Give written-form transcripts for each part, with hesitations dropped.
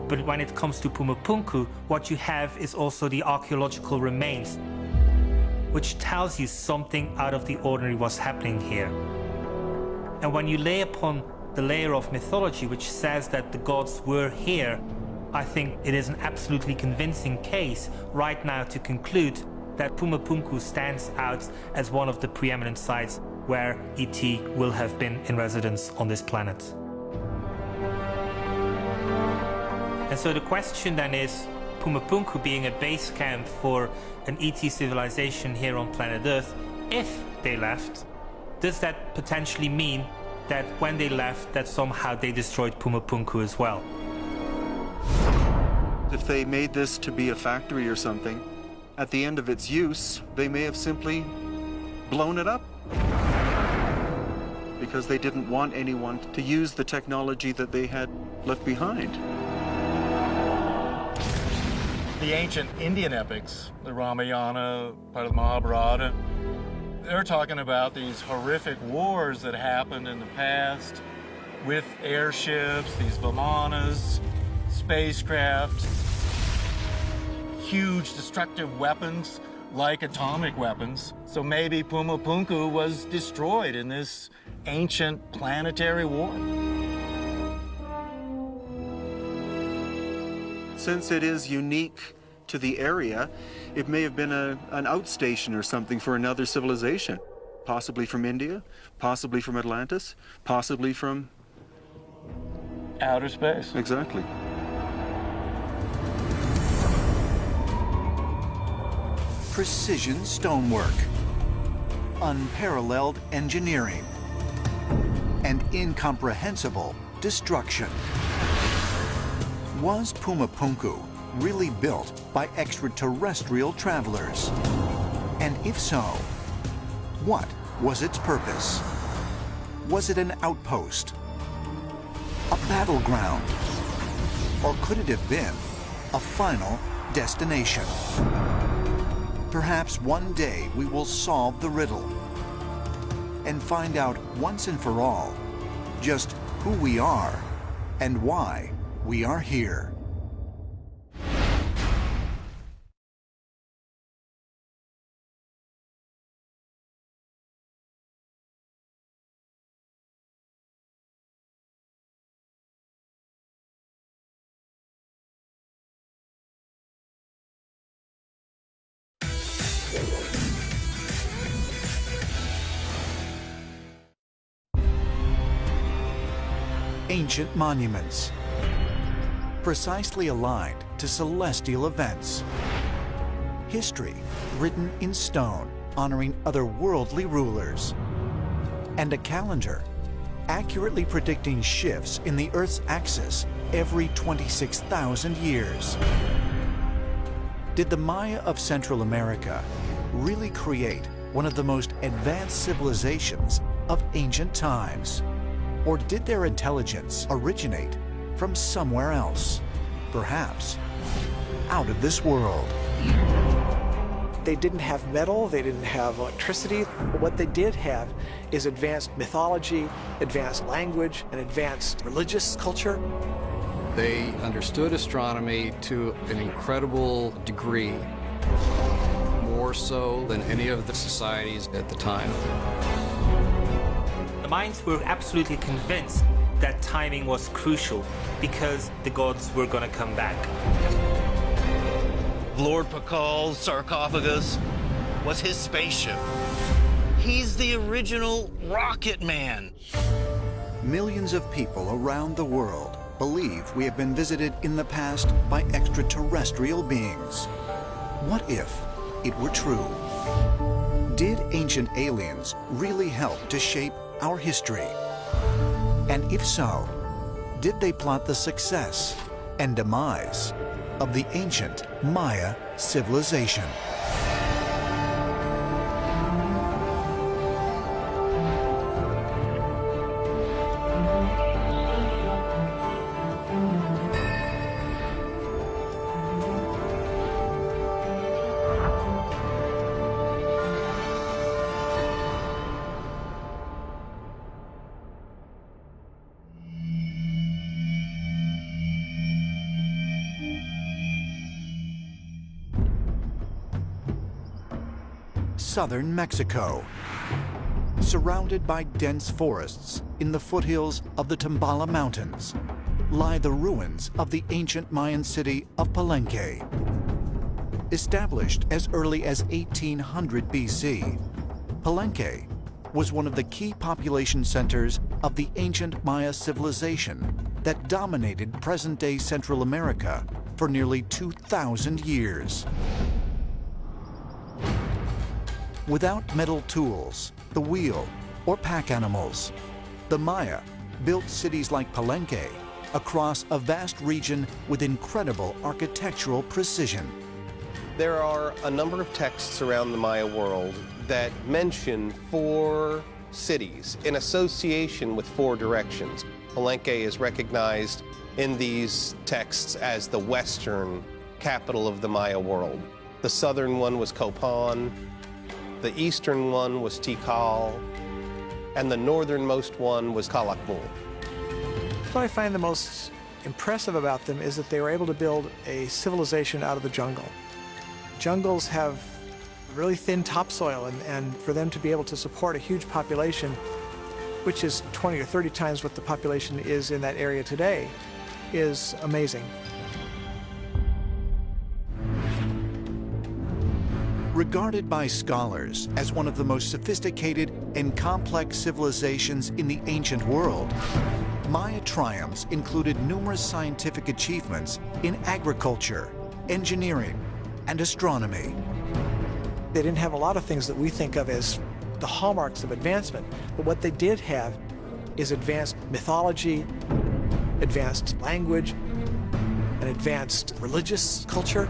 But when it comes to Pumapunku, what you have is also the archaeological remains, which tells you something out of the ordinary was happening here. And when you lay upon the layer of mythology which says that the gods were here, I think it is an absolutely convincing case right now to conclude that Pumapunku stands out as one of the preeminent sites where ET will have been in residence on this planet. And so the question then is, Pumapunku being a base camp for an ET civilization here on planet Earth, if they left, does that potentially mean that when they left, that somehow they destroyed Pumapunku as well? If they made this to be a factory or something, at the end of its use, they may have simply blown it up because they didn't want anyone to use the technology that they had left behind. The ancient Indian epics, the Ramayana, part of the Mahabharata, they're talking about these horrific wars that happened in the past with airships, these vimanas, spacecraft, huge destructive weapons like atomic weapons. So maybe Pumapunku was destroyed in this ancient planetary war. Since it is unique to the area, it may have been an outstation or something for another civilization, possibly from India, possibly from Atlantis, possibly from outer space. Exactly. Precision stonework, unparalleled engineering, and incomprehensible destruction. Was Pumapunku really built by extraterrestrial travelers? And if so, what was its purpose? Was it an outpost, a battleground, or could it have been a final destination? Perhaps one day we will solve the riddle and find out once and for all just who we are and why we are here. Ancient monuments, precisely aligned to celestial events. History written in stone, honoring otherworldly rulers. And a calendar accurately predicting shifts in the Earth's axis every 26,000 years. Did the Maya of Central America really create one of the most advanced civilizations of ancient times? Or did their intelligence originate from somewhere else? Perhaps out of this world. They didn't have metal, they didn't have electricity. What they did have is advanced mythology, advanced language, and advanced religious culture. They understood astronomy to an incredible degree, more so than any of the societies at the time. The Mayans were absolutely convinced that timing was crucial because the gods were going to come back. Lord Pakal's sarcophagus was his spaceship. He's the original rocket man. Millions of people around the world believe we have been visited in the past by extraterrestrial beings. What if it were true? Did ancient aliens really help to shape our history? And if so, did they plot the success and demise of the ancient Maya civilization? southern Mexico. Surrounded by dense forests in the foothills of the Tambala Mountains lie the ruins of the ancient Mayan city of Palenque. Established as early as 1800 BC, Palenque was one of the key population centers of the ancient Maya civilization that dominated present-day Central America for nearly 2,000 years. Without metal tools, the wheel, or pack animals, the Maya built cities like Palenque across a vast region with incredible architectural precision. There are a number of texts around the Maya world that mention 4 cities in association with 4 directions. Palenque is recognized in these texts as the western capital of the Maya world. The southern one was Copan, the eastern one was Tikal, and the northernmost one was Calakmul. What I find the most impressive about them is that they were able to build a civilization out of the jungle. Jungles have really thin topsoil, and for them to be able to support a huge population, which is 20 or 30 times what the population is in that area today, is amazing. Regarded by scholars as one of the most sophisticated and complex civilizations in the ancient world, Maya triumphs included numerous scientific achievements in agriculture, engineering, and astronomy. They didn't have a lot of things that we think of as the hallmarks of advancement, but what they did have is advanced mythology, advanced language, an advanced religious culture.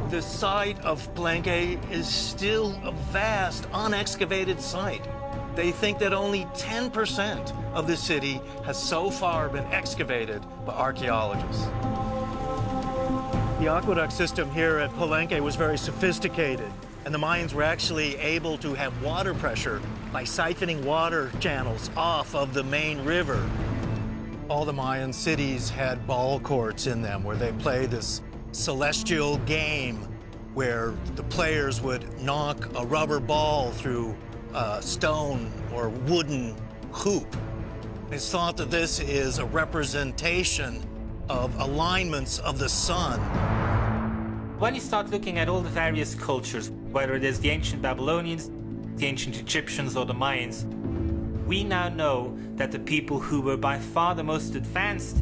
The site of Palenque is still a vast, unexcavated site. They think that only 10% of the city has so far been excavated by archaeologists. The aqueduct system here at Palenque was very sophisticated, and the Mayans were actually able to have water pressure by siphoning water channels off of the main river. All the Mayan cities had ball courts in them where they played this celestial game where the players would knock a rubber ball through a stone or wooden hoop. It's thought that this is a representation of alignments of the sun. When you start looking at all the various cultures, whether it is the ancient Babylonians, the ancient Egyptians, or the Mayans, we now know that the people who were by far the most advanced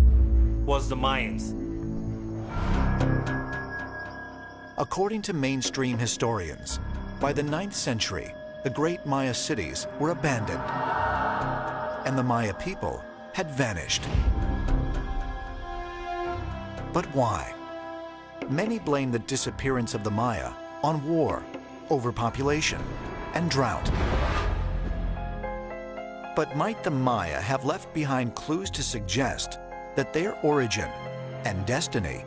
was the Mayans. According to mainstream historians, by the 9th century, the great Maya cities were abandoned, and the Maya people had vanished. But why? Many blame the disappearance of the Maya on war, overpopulation, and drought. But might the Maya have left behind clues to suggest that their origin and destiny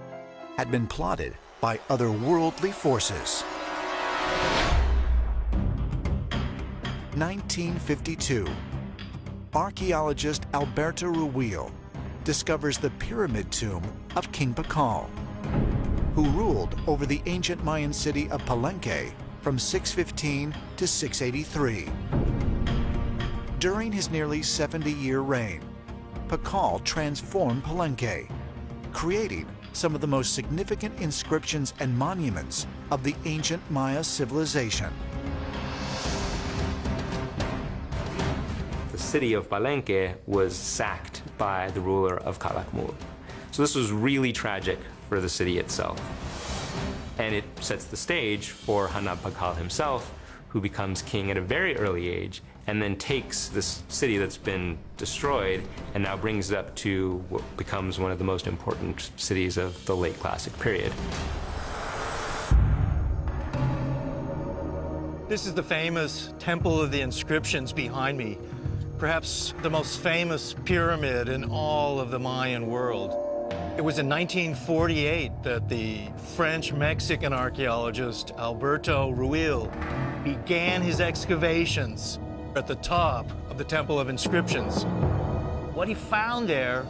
had been plotted by otherworldly forces? 1952, archaeologist Alberto Ruiz discovers the pyramid tomb of King Pakal, who ruled over the ancient Mayan city of Palenque from 615 to 683. During his nearly 70-year reign, Pakal transformed Palenque, creating some of the most significant inscriptions and monuments of the ancient Maya civilization. The city of Palenque was sacked by the ruler of Calakmul. So this was really tragic for the city itself. And it sets the stage for Hanab Pakal himself, who becomes king at a very early age, and then takes this city that's been destroyed and now brings it up to what becomes one of the most important cities of the late classic period. This is the famous Temple of the Inscriptions behind me, perhaps the most famous pyramid in all of the Mayan world. It was in 1948 that the French-Mexican archaeologist Alberto Ruiz began his excavations at the top of the Temple of Inscriptions. What he found there